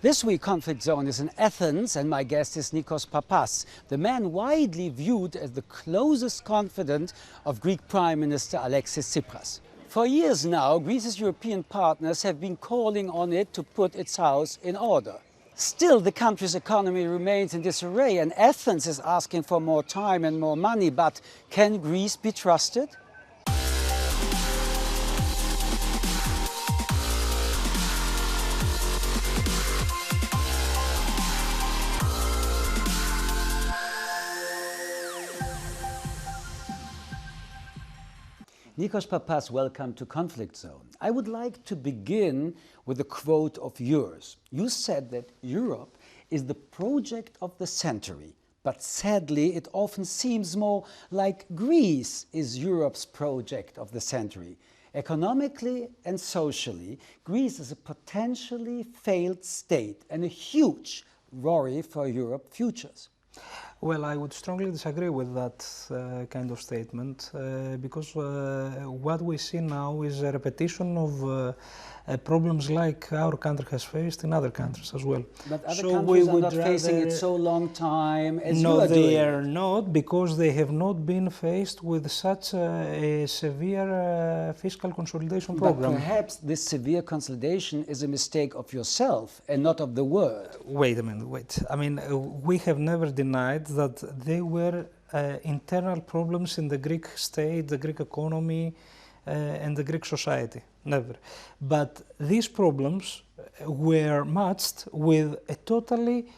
This week, Conflict Zone is in Athens, and my guest is Nikos Pappas, the man widely viewed as the closest confidant of Greek Prime Minister Alexis Tsipras. For years now, Greece's European partners have been calling on it to put its house in order. Still, the country's economy remains in disarray, and Athens is asking for more time and more money. But can Greece be trusted? Nikos Pappas, welcome to Conflict Zone. I would like to begin with a quote of yours. You said that Europe is the project of the century, but sadly it often seems more like Greece is Europe's project of the century. Economically and socially, Greece is a potentially failed state and a huge worry for Europe's futures. Well, I would strongly disagree with that kind of statement because what we see now is a repetition of problems like our country has faced in other countries as well. But other countries are not facing it so long time as you are doing. No, they are not, because they have not been faced with such a severe fiscal consolidation program. But perhaps this severe consolidation is a mistake of yourself and not of the world. Wait a minute, wait. I mean, we have never denied that there were internal problems in the Greek state, the Greek economy, and the Greek society. Never. But these problems were matched with a totally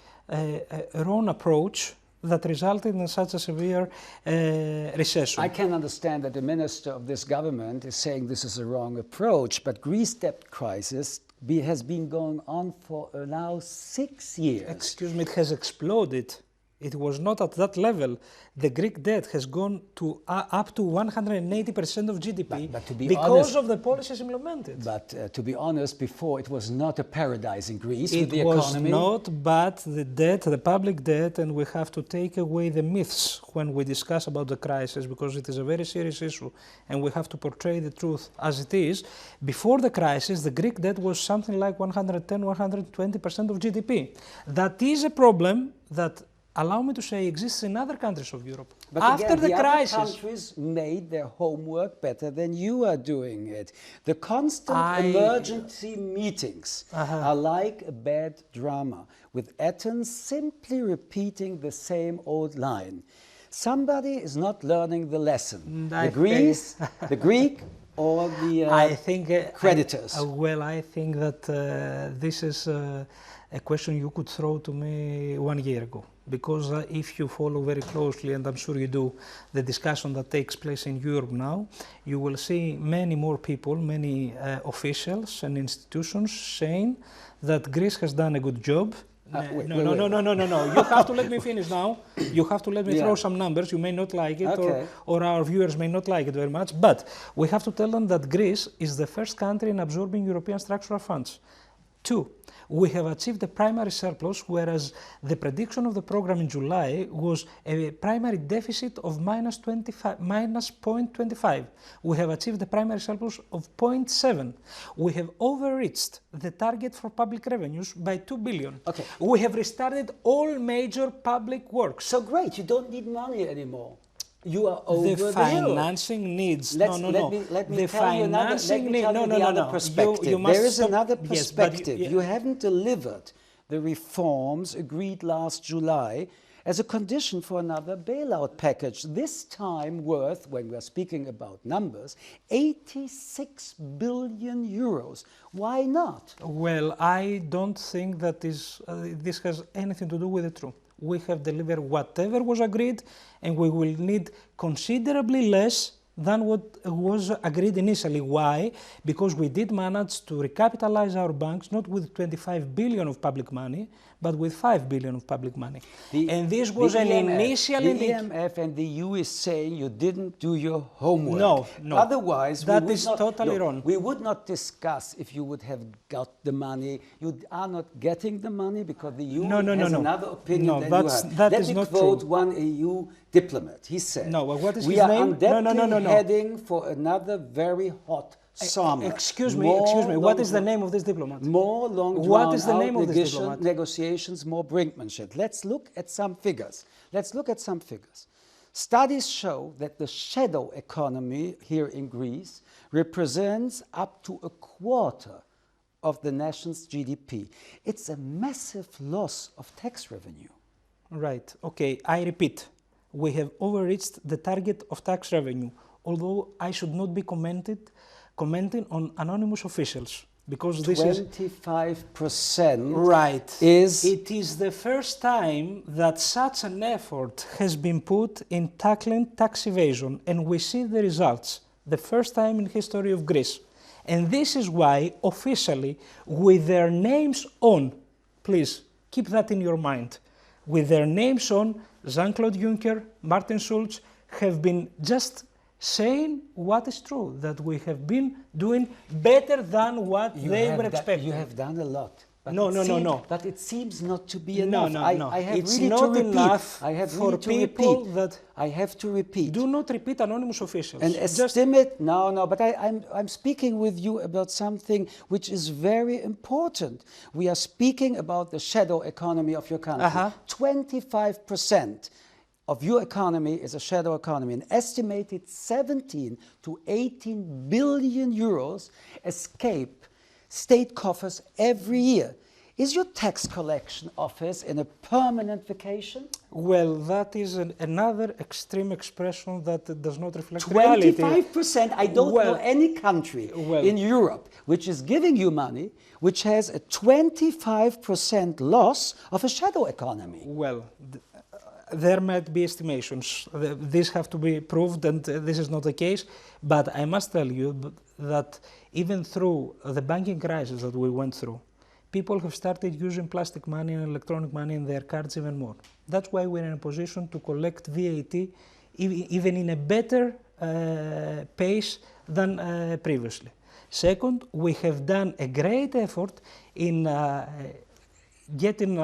wrong approach that resulted in such a severe recession. I can understand that the minister of this government is saying this is a wrong approach, but Greece's debt crisis has been going on for now 6 years. Excuse me, it has exploded. It was not at that level. The Greek debt has gone to up to 180% of GDP but to be because honest, of the policies implemented. But to be honest, before it was not a paradise in Greece It with the was economy. not, but the debt, the public debt, and we have to take away the myths when we discuss about the crisis, because it is a very serious issue and we have to portray the truth as it is. Before the crisis, the Greek debt was something like 110, 120% of GDP. That is a problem that, allow me to say, exists in other countries of Europe. But after again, the crisis, other countries made their homework better than you are doing it. The constant emergency meetings are like a bad drama, with Athens simply repeating the same old line. Somebody is not learning the lesson. The Greek, or the creditors. I think that this is a question you could throw to me 1 year ago. Because if you follow very closely, and I'm sure you do, the discussion that takes place in Europe now, you will see many more people, many officials and institutions saying that Greece has done a good job. No. You have to let me finish now. You have to let me throw some numbers. You may not like it, or our viewers may not like it very much. But we have to tell them that Greece is the first country in absorbing European structural funds. 2, we have achieved a primary surplus, whereas the prediction of the program in July was a primary deficit of minus 0.25. We have achieved a primary surplus of 0.7. We have overreached the target for public revenues by 2 billion. Okay. We have restarted all major public works. So great, you don't need money anymore. You are over the financing needs. Let me tell you another perspective. There is another perspective. Yes, you haven't delivered the reforms agreed last July as a condition for another bailout package, this time worth, when we are speaking about numbers, 86 billion euros. Why not? Well, I don't think that this has anything to do with the truth. We have delivered whatever was agreed, and we will need considerably less than what was agreed initially. Why? Because we did manage to recapitalize our banks, not with 25 billion of public money, but with 5 billion of public money. And this was an initial... The IMF and the EU is saying you didn't do your homework. No. Otherwise, that is totally wrong. We would not discuss if you would have got the money. You are not getting the money because the EU has another opinion than you have. Let me quote one EU diplomat. He said, what is we his are name? undoubtedly heading for another very hot summer. Excuse me. What is the name of this diplomat? More long What is the drawn name out of this diplomat? negotiations, more brinkmanship. Let's look at some figures. Studies show that the shadow economy here in Greece represents up to a quarter of the nation's GDP. It's a massive loss of tax revenue. Right. Okay. I repeat, we have overreached the target of tax revenue, although I should not be commenting on anonymous officials, because this is 25%. right. It is the first time that such an effort has been put in tackling tax evasion, and we see the results. The first time in history of Greece. And this is why, officially, with their names on, please keep that in your mind, with their names on, Jean-Claude Juncker, Martin Schulz have been just saying what is true, that we have been doing better than what they were expecting. You have done a lot. But No. But it seems not to be enough. No. I have it's really not to repeat. enough I have for really to people repeat. that I have to repeat. do not repeat anonymous officials. And estimate, no, but I'm speaking with you about something which is very important. We are speaking about the shadow economy of your country. 25% of your economy is a shadow economy. An estimated 17 to 18 billion euros escape state coffers every year. Is your tax collection office in a permanent vacation? Well, that is another extreme expression that does not reflect reality. 25%. I don't know any country in Europe which is giving you money which has a 25% loss of a shadow economy. Well, there might be estimations. These have to be proved, and this is not the case. But I must tell you that even through the banking crisis that we went through, people have started using plastic money and electronic money in their cards even more. That's why we're in a position to collect VAT even in a better pace than previously. Second, we have done a great effort in getting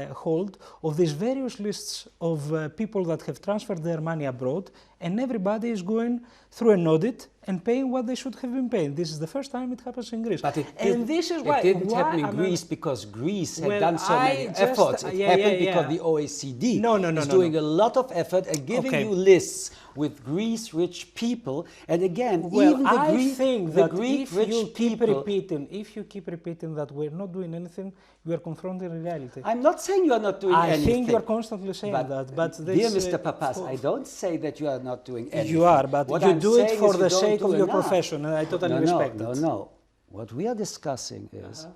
hold of these various lists of people that have transferred their money abroad, and everybody is going through an audit and paying what they should have been paying. This is the first time it happens in Greece. But this is why it didn't happen in Greece because Greece had done so many efforts. It happened because the OECD is doing a lot of effort and giving you lists with Greece-rich people. And again, even the Greek-rich people... If you keep repeating that we're not doing anything, you are confronting reality. I'm not saying you are not doing anything. I think you are constantly saying that. But dear Mr. Pappas, I don't say that you are not doing anything. You are, but you do it for the sake of your profession, and I totally respect it. No. What we are discussing is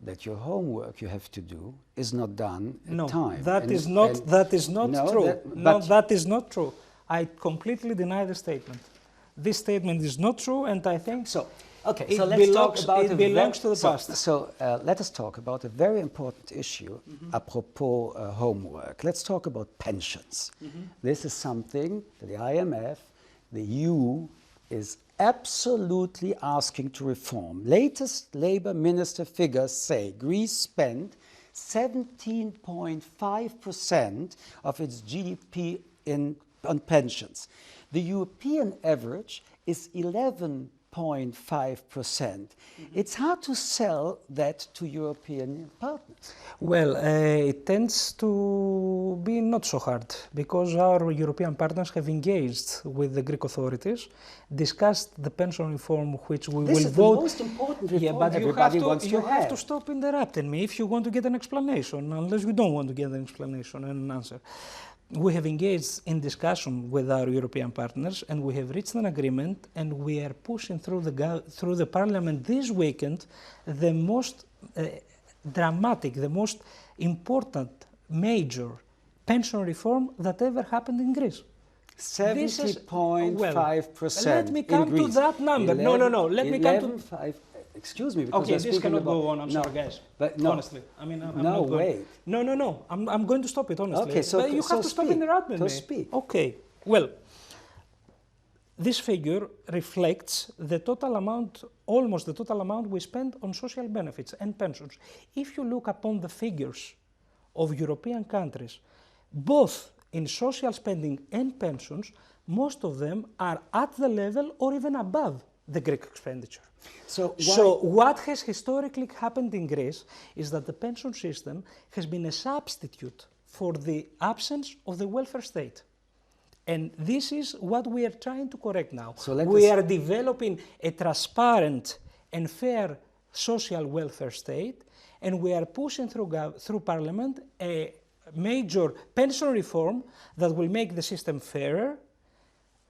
that your homework you have to do is not done in time. That is not true. That is not true. I completely deny the statement. This statement is not true, and I think so. Okay, it so let's talk about it belongs to the past. So let us talk about a very important issue apropos homework. Let's talk about pensions. This is something that the IMF, the EU, is absolutely asking to reform. Latest Labour Minister figures say Greece spent 17.5% of its GDP on pensions. The European average is 11.5%. It's hard to sell that to European partners. Well, it tends to be not so hard because our European partners have engaged with the Greek authorities, discussed the pension reform which we will vote. This is the most important reform everybody wants to have. You have to stop interrupting me if you want to get an explanation, unless you don't want to get an explanation and an answer. We have engaged in discussion with our European partners, and we have reached an agreement, and we are pushing through the Parliament this weekend the most dramatic, the most important major pension reform that ever happened in Greece. 70.5%. Let me come to that number. No. Let me come to. Excuse me, because okay, this cannot go on. I'm sorry, guys. But no, honestly, I mean, I'm no not way. No. I'm going to stop it. Honestly. Okay, so but you have to stop interrupting me. Speak. Okay. Well, this figure reflects the total amount, almost the total amount we spend on social benefits and pensions. If you look upon the figures of European countries, both in social spending and pensions, most of them are at the level or even above the Greek expenditure. So what has historically happened in Greece is that the pension system has been a substitute for the absence of the welfare state. And this is what we are trying to correct now. So we are developing a transparent and fair social welfare state, and we are pushing through Parliament a major pension reform that will make the system fairer,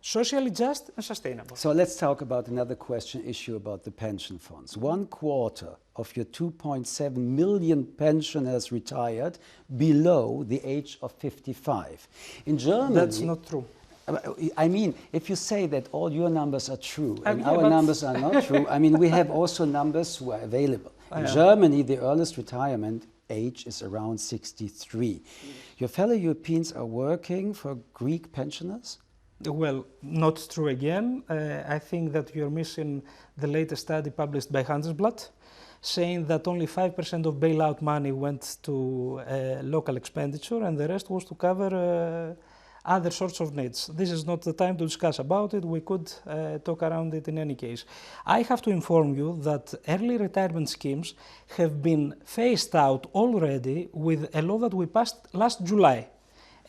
socially just and sustainable. So let's talk about another issue about the pension funds. 1/4 of your 2.7 million pensioners retired below the age of 55. In Germany... That's not true. I mean, if you say that all your numbers are true and yeah, our numbers are not true, I mean, we have also numbers who are available. In Germany, the earliest retirement age is around 63. Your fellow Europeans are working for Greek pensioners? Well, not true again. I think that you're missing the latest study published by Handelsblatt, saying that only 5% of bailout money went to local expenditure and the rest was to cover other sorts of needs. This is not the time to discuss about it. We could talk around it in any case. I have to inform you that early retirement schemes have been phased out already with a law that we passed last July.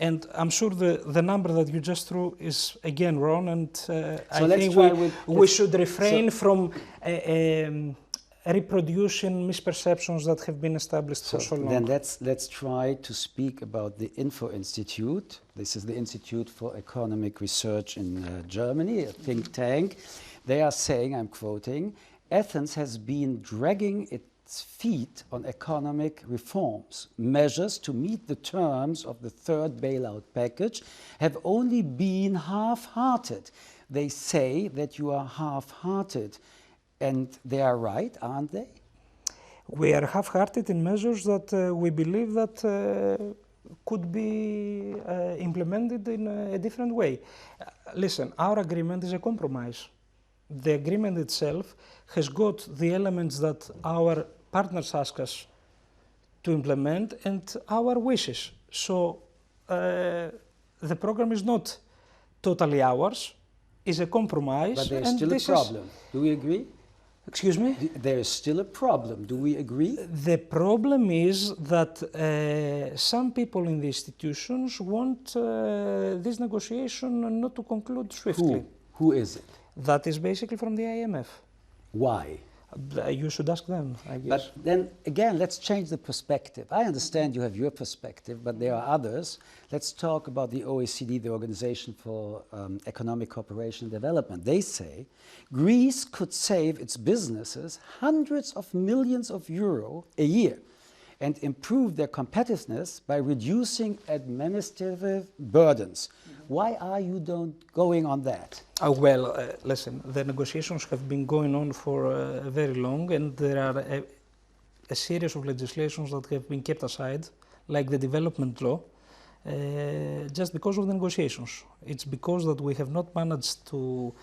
And I'm sure the number that you just threw is again wrong, and I think we should refrain from reproducing misperceptions that have been established for so long. Then let's try to speak about the Info Institute. This is the Institute for Economic Research in Germany, a think tank. They are saying, I'm quoting, Athens has been dragging its feet on economic reforms. Measures to meet the terms of the third bailout package have only been half-hearted. They say that you are half-hearted. And they are right, aren't they? We are half-hearted in measures that we believe that could be implemented in a different way. Listen, our agreement is a compromise. The agreement itself has got the elements that our partners ask us to implement and our wishes. So the program is not totally ours, it's a compromise. But there's still a problem. Do we agree? Excuse me? There is still a problem. Do we agree? The problem is that some people in the institutions want this negotiation not to conclude swiftly. Who is it? That is basically from the IMF. Why? You should ask them, I guess. But then again, let's change the perspective. I understand you have your perspective, but there are others. Let's talk about the OECD, the Organization for Economic Cooperation and Development. They say Greece could save its businesses hundreds of millions of euro a year and improve their competitiveness by reducing administrative burdens. Why are you going on that? Listen, the negotiations have been going on for very long, and there are a series of legislations that have been kept aside, like the development law, just because of the negotiations. It's because that we have not managed to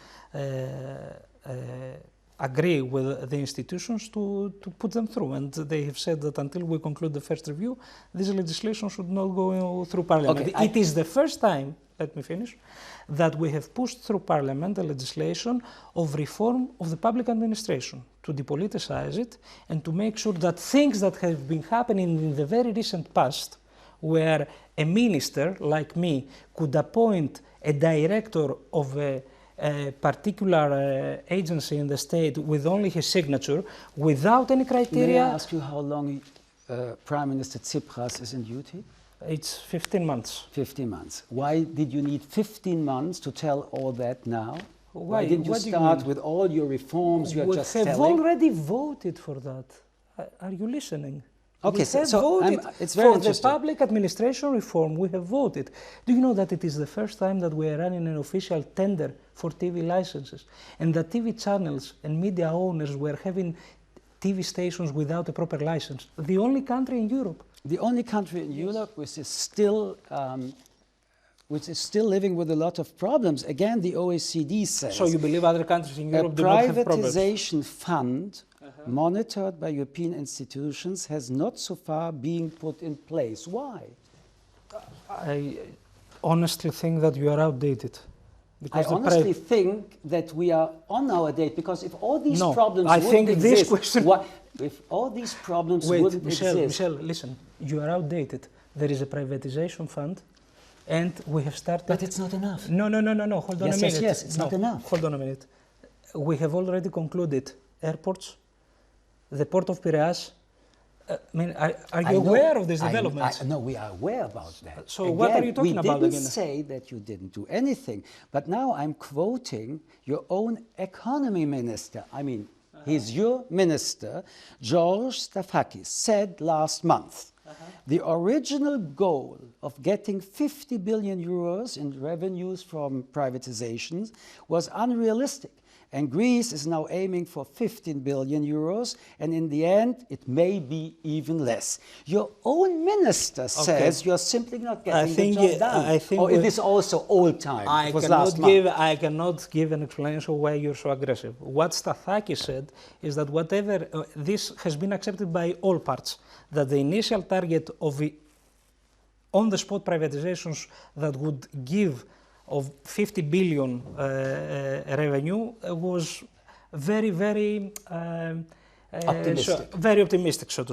agree with the institutions to put them through, and they have said that until we conclude the first review, this legislation should not go through Parliament. Okay, it is the first time, let me finish, that we have pushed through Parliament a legislation of reform of the public administration, to depoliticize it and to make sure that things that have been happening in the very recent past, where a minister like me could appoint a director of a particular agency in the state with only his signature, without any criteria. May I ask you how long Prime Minister Tsipras is in duty? It's 15 months. 15 months. Why did you need 15 months to tell all that now? Why didn't you start with all your reforms you are just telling? We have already voted for that. Are you listening? Okay, we have voted it's very for the public administration reform. We have voted. Do you know that it is the first time that we are running an official tender for TV licenses, and that TV channels and media owners were having TV stations without a proper license? The only country in Europe. The only country in Europe which is still living with a lot of problems. Again, the OECD says. So you believe other countries in Europe do not have problems? A privatization fund monitored by European institutions has not so far been put in place. Why? I honestly think that you are outdated. I honestly think that we are on our date, because if all these problems I wouldn't think exist, this question... if all these problems Wait, wouldn't Michel, exist... Michel, listen, you are outdated. There is a privatization fund, and we have started... But it's not enough. No, hold on a minute. Yes, it's not enough. Hold on a minute. We have already concluded airports, the port of Piraeus. Are you aware of these developments? No, we are aware about that. So again, what are you talking about again? We didn't say that you didn't do anything, but now I'm quoting your own economy minister. I mean, he's your minister, George Staphakis, said last month, the original goal of getting 50 billion euros in revenues from privatizations was unrealistic. And Greece is now aiming for 15 billion euros, and in the end, it may be even less. Your own minister says you're simply not getting the job done. Or it is also old time. It was last month. I cannot give an explanation why you're so aggressive. What Stathakis said is that whatever, this has been accepted by all parts, that the initial target of the on-the-spot privatizations that would give of 50 billion revenue was very, very optimistic, so to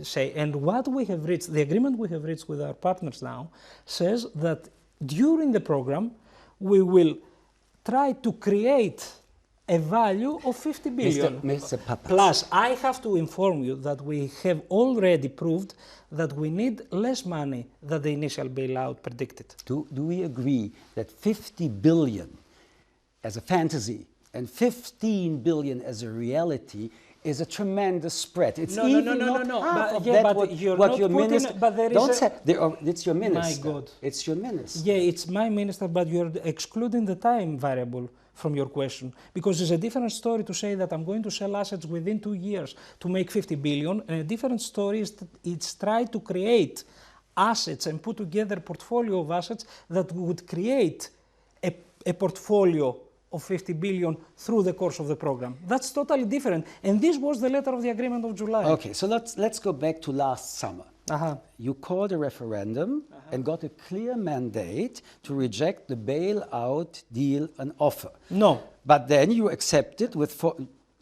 say. And what we have reached, the agreement we have reached with our partners now, says that during the program we will try to create a value of 50 billion. Mr. Pappas. Plus, I have to inform you that we have already proved that we need less money than the initial bailout predicted. Do we agree that 50 billion as a fantasy and 15 billion as a reality is a tremendous spread? It's No. It's your minister. My God. It's your minister. Yeah, it's my minister, but you're excluding the time variable from your question, because it's a different story to say that I'm going to sell assets within 2 years to make 50 billion, and a different story is that it's try to create assets and put together a portfolio of assets that would create a portfolio of 50 billion through the course of the program. That's totally different, and this was the letter of the agreement of July. Okay, so let's go back to last summer. You called a referendum and got a clear mandate to reject the bailout deal and offer. No. But then you accepted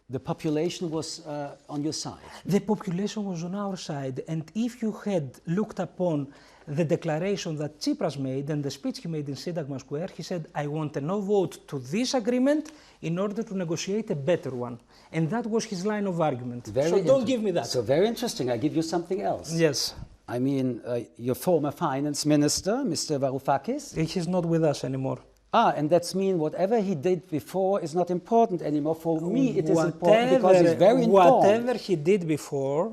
the population was on your side. The population was on our side, and if you had looked upon the declaration that Tsipras made and the speech he made in Syntagma Square, he said, I want a no vote to this agreement in order to negotiate a better one. And that was his line of argument. So don't give me that. So very interesting. I give you something else. Yes. I mean, your former finance minister, Mr. Varoufakis. He's not with us anymore. And that's mean whatever he did before is not important anymore. For me, it is important because he's very informed. Whatever he did before,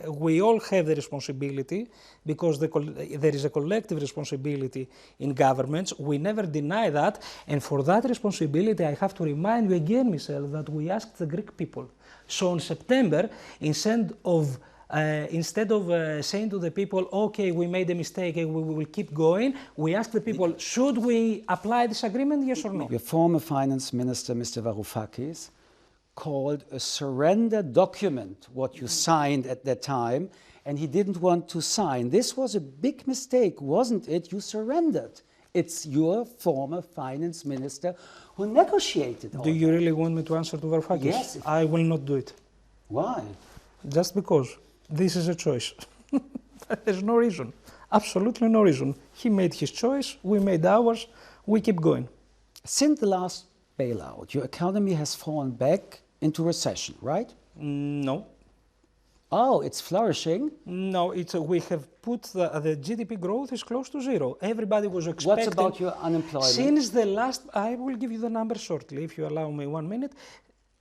we all have the responsibility, because there is a collective responsibility in governments. We never deny that. And for that responsibility, I have to remind you again, Michel, that we asked the Greek people. So in September, instead of saying to the people, okay, we made a mistake and we will keep going, we asked the people, should we apply this agreement, yes or no? Your former finance minister, Mr. Varoufakis, called a surrender document what you signed at that time, and he didn't want to sign. This was a big mistake, wasn't it? You surrendered. It's your former finance minister who negotiated. Do you really want me to answer to Varoufakis? Yes. I will not do it. Why? Just because this is a choice. There's no reason. Absolutely no reason. He made his choice, we made ours, we keep going. Since the last bailout, your economy has fallen back into recession, right? No. Oh, it's flourishing? No, we have put the GDP growth is close to zero. Everybody was expecting... What about your unemployment? Since the last... I will give you the number shortly, if you allow me 1 minute.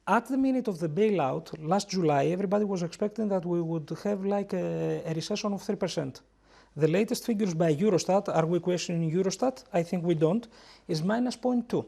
At the minute of the bailout, last July, everybody was expecting that we would have like a recession of 3%. The latest figures by Eurostat, are we questioning Eurostat? I think we don't, is minus 0.2.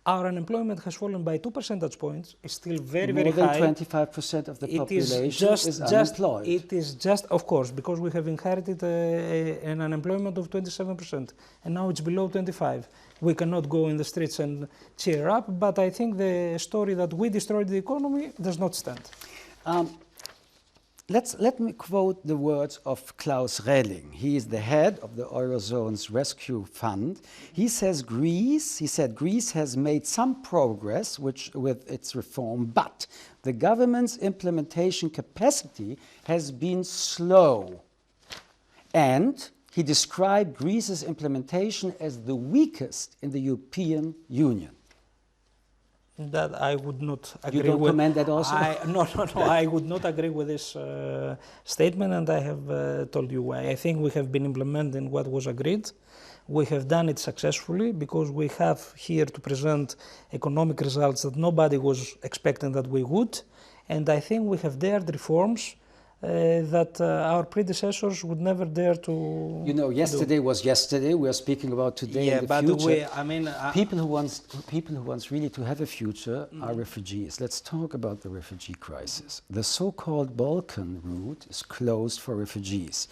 Our unemployment has fallen by 2 percentage points. It's still very, very high. More than 25% of the population is unemployed. It is just, of course, because we have inherited an unemployment of 27%, and now it's below 25. We cannot go in the streets and cheer up, but I think the story that we destroyed the economy does not stand. Let me quote the words of Klaus Relling. He is the head of the Eurozone's Rescue Fund. He said Greece has made some progress with its reform, but the government's implementation capacity has been slow. And he described Greece's implementation as the weakest in the European Union. That I would not agree with. You don't comment that also? No, I would not agree with this statement, and I have told you why. I think we have been implementing what was agreed. We have done it successfully because we have here to present economic results that nobody was expecting that we would, and I think we have dared reforms that our predecessors would never dare to. You know, yesterday was yesterday. We are speaking about today and the future. People who want really to have a future are refugees. Let's talk about the refugee crisis. The so-called Balkan route is closed for refugees.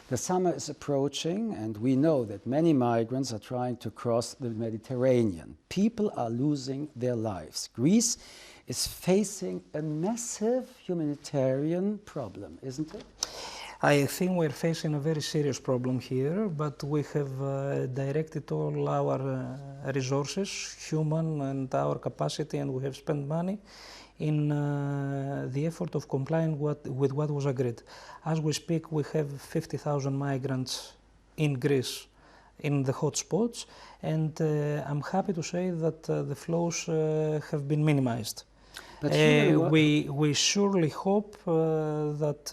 The summer is approaching, and we know that many migrants are trying to cross the Mediterranean. People are losing their lives. Greece is facing a massive humanitarian problem, isn't it? I think we're facing a very serious problem here, but we have directed all our resources, human and our capacity, and we have spent money in the effort of complying with what was agreed. As we speak, we have 50,000 migrants in Greece in the hotspots, and I'm happy to say that the flows have been minimized. But we surely hope that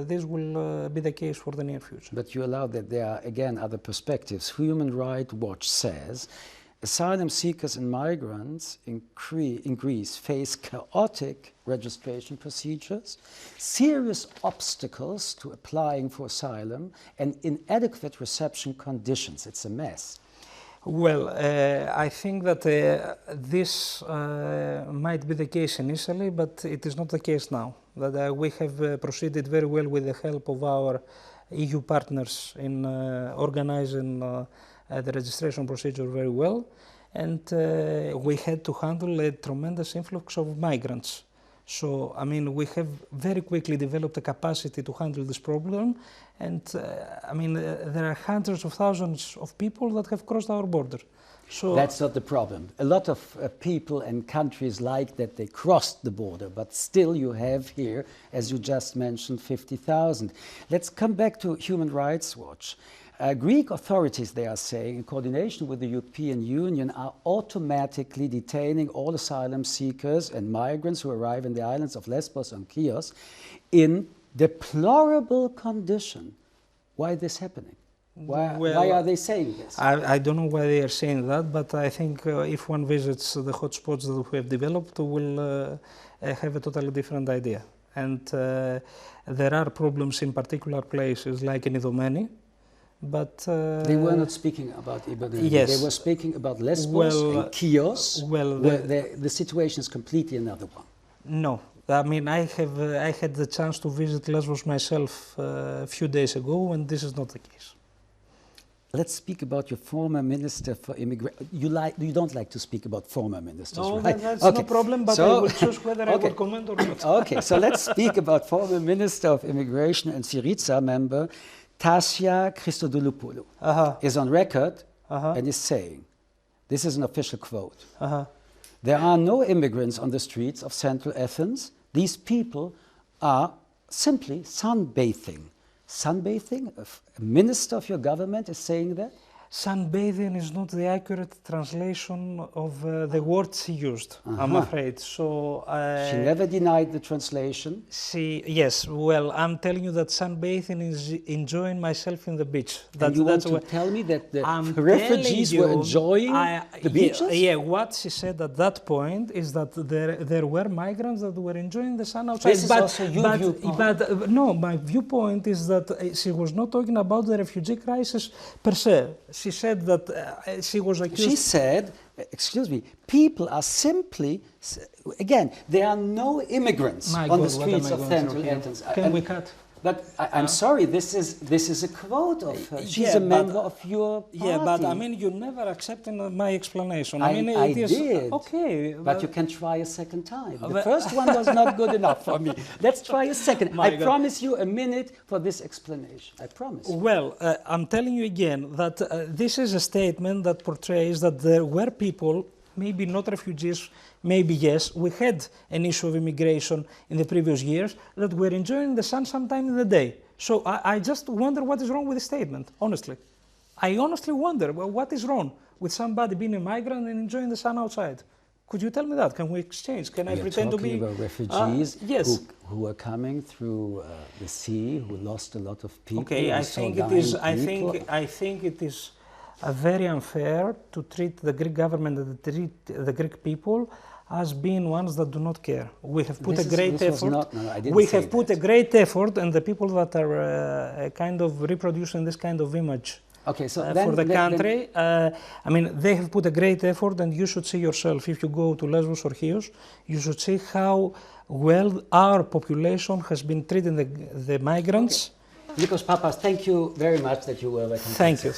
this will be the case for the near future. But you allow that there are, again, other perspectives. Human Rights Watch says asylum seekers and migrants in Greece face chaotic registration procedures, serious obstacles to applying for asylum, and inadequate reception conditions. It's a mess. Well, I think that this might be the case initially, but it is not the case now. That we have proceeded very well with the help of our EU partners in organizing the registration procedure very well, and we had to handle a tremendous influx of migrants. So, I mean, we have very quickly developed a capacity to handle this problem, and I mean, there are hundreds of thousands of people that have crossed our border. So that's not the problem. A lot of people and countries like that they crossed the border, but still you have here, as you just mentioned, 50,000. Let's come back to Human Rights Watch. Greek authorities, they are saying, in coordination with the European Union, are automatically detaining all asylum seekers and migrants who arrive in the islands of Lesbos and Chios in deplorable condition. Why is this happening? Why are they saying this? I don't know why they are saying that, but I think if one visits the hotspots that we have developed, we will have a totally different idea. And there are problems in particular places like in Idomeni. But they were not speaking about Idomeni. Yes. They were speaking about Lesbos and Chios, where the situation is completely another one. No. I mean, I had the chance to visit Lesbos myself a few days ago, and this is not the case. Let's speak about your former minister for immigration. You don't like to speak about former ministers, no, right? That's no problem, but I will choose whether I will comment or not. Okay, so let's speak about former Minister of Immigration and Syriza member Tasia Christodoulopoulou is on record and is saying, this is an official quote, there are no immigrants on the streets of central Athens. These people are simply sunbathing. Sunbathing? A minister of your government is saying that? Sunbathing is not the accurate translation of the words she used, I'm afraid. So she never denied the translation? Yes, well, I'm telling you that sunbathing is enjoying myself in the beach. And you want to tell me that the refugees were enjoying the beaches? Yeah, what she said at that point is that there were migrants that were enjoying the sun outside. This is also your viewpoint. But no, my viewpoint is that she was not talking about the refugee crisis per se. She said that she was accused. She said, excuse me, people are simply, again, there are no immigrants on the streets of central Athens. Can we cut? But I'm sorry, this is a quote of her. She's a member of your party. Yeah, but I mean, you never accepted my explanation. I mean, I it is, did. Okay. But you can try a second time. The first one was not good enough for me. Let's try a second. I promise you a minute for this explanation. I promise. Well, I'm telling you again that this is a statement that portrays that there were people, maybe not refugees, maybe yes, we had an issue of immigration in the previous years that were enjoying the sun sometime in the day. So I just wonder what is wrong with the statement, honestly. I honestly wonder, well, what is wrong with somebody being a migrant and enjoying the sun outside? Could you tell me that? Can we exchange? Can I pretend to be... You're talking about refugees yes. who are coming through the sea, who lost a lot of people. Okay, I think it is very unfair to treat the Greek government and treat the Greek people as being ones that do not care. We have put a great effort. We have put a great effort, and the people that are kind of reproducing this kind of image for the country, I mean, they have put a great effort, and you should see yourself, if you go to Lesbos or Chios, you should see how well our population has been treating the migrants. Nikos, Pappas, thank you very much that you were welcome. Thank you.